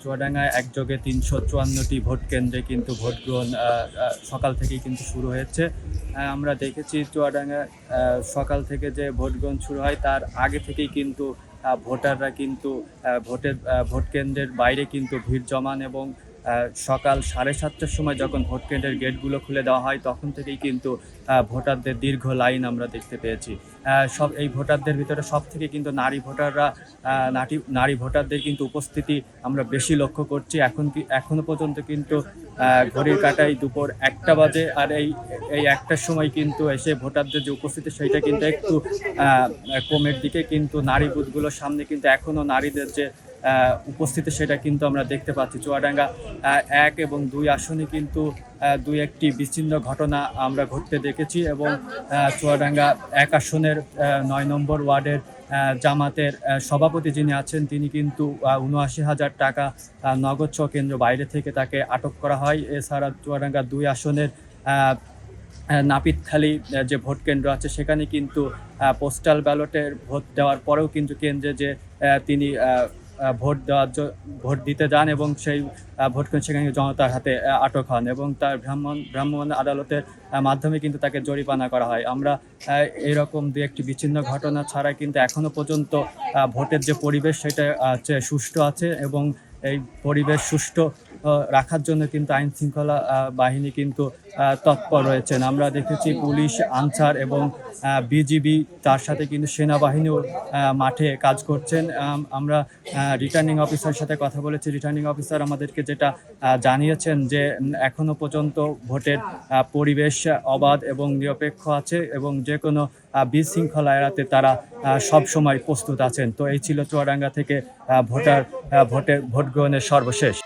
চুয়াডাঙ্গায় একযোগে ৩৫৪টি ভোট কেন্দ্রে কিন্তু ভোট গ্রহণ সকাল থেকেই কিন্তু শুরু হয়েছে। আমরা দেখেছি চুয়াডাঙ্গায় সকাল থেকে যে ভোট গ্রহণ শুরু হয় তার আগে থেকেই কিন্তু ভোটাররা কিন্তু ভোট কেন্দ্রের বাইরে কিন্তু ভিড় জমান এবং সকাল 7:30টার সময় যখন ভোট কেন্দ্রের গেটগুলো খুলে দেওয়া হয় তখন থেকেই কিন্তু ভোটারদের দীর্ঘ লাইন আমরা দেখতে পেয়েছি। এই ভোটারদের ভিতরে সব থেকে কিন্তু নারী ভোটারদের কিন্তু উপস্থিতি আমরা বেশি লক্ষ্য করছি। এখনো পর্যন্ত কিন্তু ঘড়ির কাঁটায় দুপুর 1টা বাজে, আর এই 1টার সময় কিন্তু এসে ভোটারদের যে উপস্থিতি সেইটা কিন্তু একটু কমের দিকে, কিন্তু নারী বুথগুলোর সামনে কিন্তু এখনও নারীদের যে উপস্থিতি সেটা কিন্তু আমরা দেখতে পাচ্ছি। চুয়াডাঙ্গা 1 এবং 2 আসনে কিন্তু 2-1টি বিচ্ছিন্ন ঘটনা আমরা ঘটতে দেখেছি এবং চুয়াডাঙ্গা 1 আসনের 9 নম্বর ওয়ার্ডের জামাতের সভাপতি যিনি আছেন তিনি কিন্তু ৭৯,০০০ টাকা নগদ সহ কেন্দ্র বাইরে থেকে তাকে আটক করা হয়। এছাড়া চুয়াডাঙ্গা 2 আসনের নাপিতখালী যে ভোট কেন্দ্র আছে সেখানে কিন্তু পোস্টাল ব্যালটের ভোট দেওয়ার পরেও কিন্তু কেন্দ্রে যে তিনি ভোট দিতে যান এবং সেই ভোট কেন্দ্র সেখানে জনতার হাতে আটক হন এবং তার ভ্রাম্যমাণ আদালতের মাধ্যমে কিন্তু তাকে জরিমানা করা হয়। আমরা এরকম 2-1টি বিচ্ছিন্ন ঘটনা ছাড়া কিন্তু এখনও পর্যন্ত ভোটের যে পরিবেশ সেটা সুষ্ঠু আছে এবং এই পরিবেশ সুষ্ঠু রাখার জন্য কিন্তু আইন শৃঙ্খলা বাহিনী কিন্তু তৎপর রয়েছেন। আমরা দেখেছি পুলিশ, আনসার এবং বিজিবি, তার সাথে কিন্তু সেনাবাহিনীও মাঠে কাজ করছেন। আমরা রিটার্নিং অফিসারের সাথে কথা বলেছি। রিটার্নিং অফিসার আমাদেরকে যেটা জানিয়েছেন যে এখনও পর্যন্ত ভোটের পরিবেশ অবাধ এবং নিরপেক্ষ আছে এবং যে কোনো বিশৃঙ্খলা এড়াতে তারা সব সময় প্রস্তুত আছেন। তো এই ছিল চুয়াডাঙ্গা থেকে ভোট গ্রহণের সর্বশেষ।